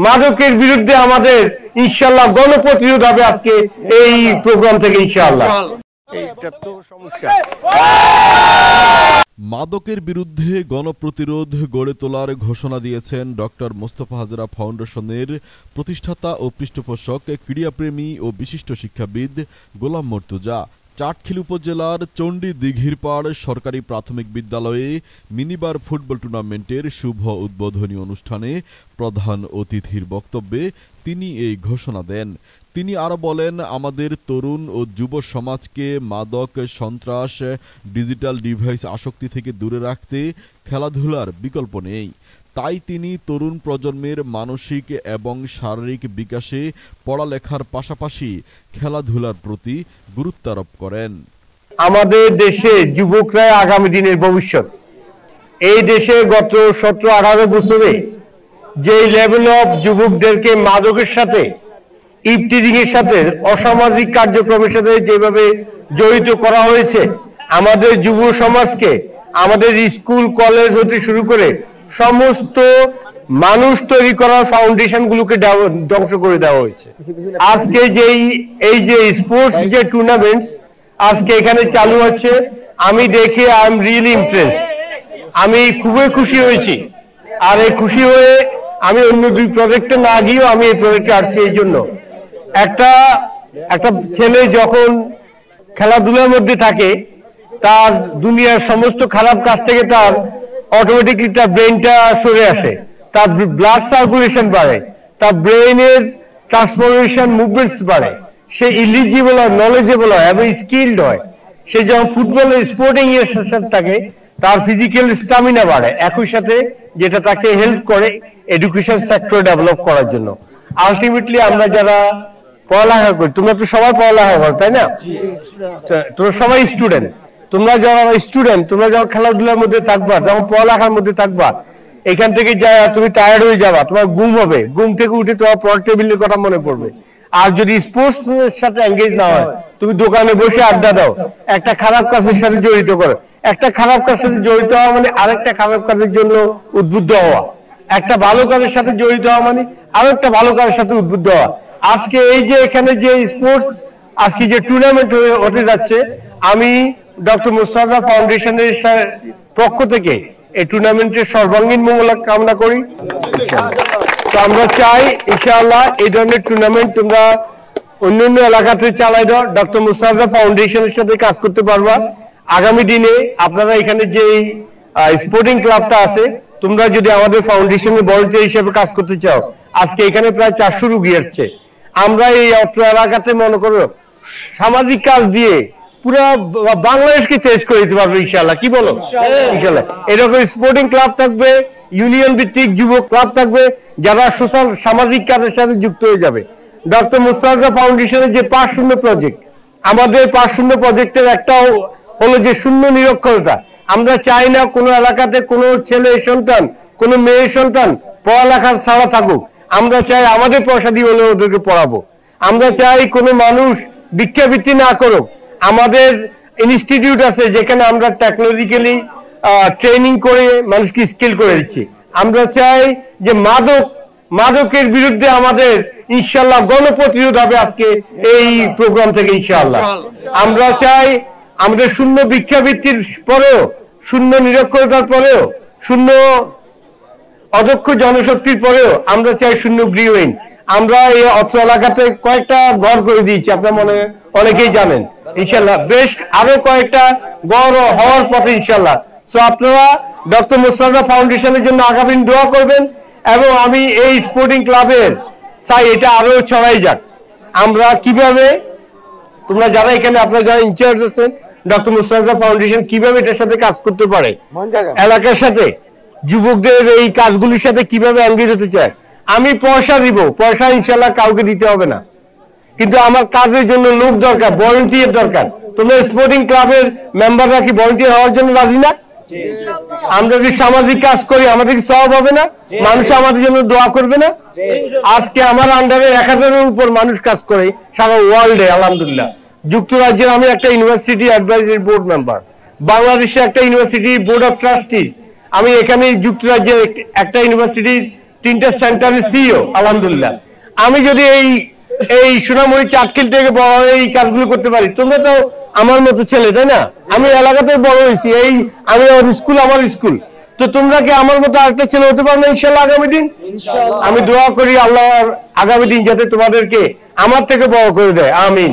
মাদকের বিরুদ্ধে আমাদের ইনশাআল্লাহ গণপ্রতিরোধ হবে আজকে এই প্রোগ্রাম থেকে ইনশাআল্লাহ। এইটা তো সমস্যা। মাদকের বিরুদ্ধে গণপ্রতিরোধ গড়ে তোলার ঘোষণা দিয়েছেন ডক্টর মোস্তফা হাজরা ফাউন্ডেশনের প্রতিষ্ঠাতা ও পৃষ্ঠপোষক ক্রীড়াপ্রেমী ও বিশিষ্ট শিক্ষাবিদ গোলাম মর্তুজা। চাটখিল উপজেলার চণ্ডী দিঘিরপাড় সরকারি প্রাথমিক বিদ্যালয়ে মিনিবার ফুটবল টুর্নামেন্টের শুভ উদ্বোধনী অনুষ্ঠানে প্রধান অতিথির বক্তব্যে তিনি এই ঘোষণা দেন। তিনি আরও বলেন, আমাদের তরুণ ও যুব সমাজকে মাদক, সন্ত্রাস, ডিজিটাল ডিভাইস আসক্তি থেকে দূরে রাখতে খেলাধুলার বিকল্প নেই। তাই তিনি তরুণ প্রজন্মের মানসিক এবং শারীরিক বিকাশে পড়ালেখার পাশাপাশি খেলাধুলার প্রতি গুরুত্ব আরোপ করেন। আমাদের দেশে যুবকরা আগামী দিনের ভবিষ্যৎ। এই দেশে গত 17-18 বছরে যে লেভেল অফ যুবকদেরকে মাদকের সাথে, ইফটিজিং এর সাথে, অসামাজিক কার্যক্রমের সাথে যেভাবে জড়িত করা হয়েছে, আমাদের যুব সমাজকে আমাদের স্কুল কলেজ হতে শুরু করে সমস্ত মানুষ তৈরি করার ফাউন্ডেশন গুলোকে ধ্বংস করে দেওয়া হয়েছে। আজকে এই যে স্পোর্টস যে টুর্নামেন্টস আজকে এখানে চালু হচ্ছে, আমি দেখে আই এম রিয়েলি ইমপ্রেসড। আমি খুবই খুশি হয়েছি। আর এই খুশি হয়ে আমি অন্য দুই প্রজেক্টে না গিয়েও আমি এই প্রজেক্টে আসছি। এই জন্য একটা ছেলে যখন খেলাধুলার মধ্যে থাকে, তার দুনিয়ার সমস্ত খারাপ কাজ থেকে তার অটোমেটিকলি তার ব্রেনটা সরে আসে, তার ব্লাড সার্কুলেশন বাড়ে, তার ব্রেনের ট্রান্সফরমেশন মুভমেন্টস বাড়ে, সে ইলিজিবল হয়, নলেজেবল হয় এবং স্কিল্ড হয়। সে যখন ফুটবলের স্পোর্টিং এর সাথে থাকে, তার ফিজিক্যাল স্টামিনা বাড়ে, একই সাথে যেটা তাকে হেল্প করে এডুকেশন সেক্টর ডেভেলপ করার জন্য। আলটিমেটলি আমরা যারা পড়ালেখা করি, তোমরা তো সবাই পড়ালেখা করো, তাই না? তোমরা সবাই স্টুডেন্ট। তোমরা যারা স্টুডেন্ট, তোমরা যখন খেলাধুলার মধ্যে থাকবা, যখন পড়ালেখার মধ্যে থাকবা, এখান থেকে যা তুমি টায়ার্ড হয়ে যাবা, তোমার ঘুম হবে, ঘুম থেকে উঠে তোমার পড়ার টেবিলের কথা মনে পড়বে। আর যদি স্পোর্টস এর সাথে এঙ্গেজ না হয়, তুমি দোকানে বসে আড্ডা দাও, একটা খারাপ কাজের সাথে জড়িত করো। একটা খারাপ কাজের সাথে জড়িত হওয়া মানে আরেকটা খারাপ কাজের জন্য উদ্বুদ্ধ হওয়া, একটা ভালো কাজের সাথে জড়িত হওয়া মানে আরেকটা ভালো কাজের সাথে উদ্বুদ্ধ হওয়া। আজকে এই যে এখানে যে স্পোর্টস আজকে যে টুর্নামেন্ট হতে যাচ্ছে, আমি ডক্টর মোস্তফা ফাউন্ডেশনের পক্ষ থেকে এই টুর্নামেন্টের সর্বাঙ্গীন মঙ্গল কামনা করি। তো আমরা চাই ইনশাআল্লাহ এই ধরনের টুর্নামেন্ট তোমরা অন্যান্য এলাকাতে চালাই দাও, ডক্টর মোস্তফা ফাউন্ডেশনের সাথে কাজ করতে পারবা। আগামী দিনে আপনারা এখানে যে স্পোর্টিং ক্লাবটা আছে, তোমরা যদি আমাদের ফাউন্ডেশনের ভলান্টিয়ার হিসেবে কাজ করতে চাও, আজকে এখানে প্রায় 400 রোগী আসছে। আমরা এই অত্র এলাকাতে মনে করো সামাজিক কাজ দিয়ে পুরো বাংলাদেশকে চেঞ্জ করে দিতে পারবো ইনশাআল্লাহ। কি বলো? ইনশাআল্লাহ এরকম স্পোর্টিং ক্লাব থাকবে, ইউনিয়ন ভিত্তিক যুব ক্লাব থাকবে, যারা সোশ্যাল সামাজিক কাজের সাথে যুক্ত হয়ে যাবে। ডক্টর মোস্তফা ফাউন্ডেশনের যে 5-0 প্রজেক্ট, আমাদের 5-0 প্রজেক্টের একটা হলো যে শূন্য নিরক্ষরতা। আমরা চাই না কোনো এলাকাতে কোনো ছেলে সন্তান, কোনো মেয়ে সন্তান পড়ালেখা ছাড়া থাকুক। আমরা চাই আমাদের পয়সা দিয়ে হলে ওদেরকে পড়াবো। আমরা চাই কোনো মানুষ ভিক্ষাবৃত্তি না করুক। আমাদের ইনস্টিটিউট আছে যেখানে আমরা টেকনোলজিক্যালি ট্রেনিং করে মানুষকে স্কিল করে দিচ্ছি। আমরা চাই যে মাদকের বিরুদ্ধে আমাদের ইনশাআল্লাহ গণপ্রতিরোধ হবে আজকে এই প্রোগ্রাম থেকে ইনশাআল্লাহ। আমরা চাই আমাদের শূন্য ভিক্ষাবৃত্তির পরেও, শূন্য নিরক্ষরতার পরেও, শূন্য অদক্ষ জনশক্তির পরেও আমরা চাই শূন্য গৃহহীন। আমরা এই অত্র এলাকাতে কয়েকটা ঘর করে দিয়েছি, আপনার মনে অনেকেই জানেন। ইনশাআল্লাহ বেশ আরো কয়েকটা ঘর হওয়ার পথে ইনশাআল্লাহ। সো আপনারা ডক্টর মোস্তফা ফাউন্ডেশনের জন্য আগামী দোয়া করবেন এবং আমি এই স্পোর্টিং ক্লাবের চাই এটা আরো ছড়াই যাক। আমরা কিভাবে, তোমরা যারা এখানে আপনারা যারা ইনচার্জ আছেন, ডক্টর মোস্তফা ফাউন্ডেশন কিভাবে এটার সাথে কাজ করতে পারে, এলাকার সাথে যুবকদের এই কাজগুলির সাথে কিভাবে এঙ্গেজ হতে চায়। আমি পয়সা দিব, পয়সা ইনশাআল্লাহ কাউকে দিতে হবে না, কিন্তু আমার কাজের জন্য লোক দরকার, ভলান্টিয়ার দরকার। তোমরা স্পোর্টিং ক্লাবের মেম্বাররা কি ভলান্টিয়ার হওয়ার জন্য রাজি না? আমরা যদি সামাজিক কাজ করি আমাদের কি সওয়াব হবে না? মানুষ আমাদের জন্য দোয়া করবে না? আজকে আমার আন্ডারে 1000-এর উপর মানুষ কাজ করে সারা ওয়ার্ল্ডে আলহামদুলিল্লাহ। যুক্তরাজ্যের আমি একটা ইউনিভার্সিটি অ্যাডভাইজারি বোর্ড মেম্বার, বাংলাদেশে একটা ইউনিভার্সিটি বোর্ড অফ ট্রাস্টিজ, আমি এখানে যুক্তরাজ্যের একটা ইউনিভার্সিটির 3টা সেন্টারের সিইও আলহামদুলিল্লাহ। আমি যদি এই সোনামুড়ি চাটখিল থেকে বড় এই কাজগুলো করতে পারি, তোমরা তো আমার মতো ছেলে, তাই না? আমি এলাকাতে বড় হয়েছি, আমি স্কুল আমার স্কুল, তো তোমরা কি আমার মতো আরেকটা ছেলে হতে পারবে ইনশাল্লাহ আগামী দিন? আমি দোয়া করি আল্লাহ আগামী দিন যাতে তোমাদেরকে আমার থেকে বড় করে দেয়, আমিন।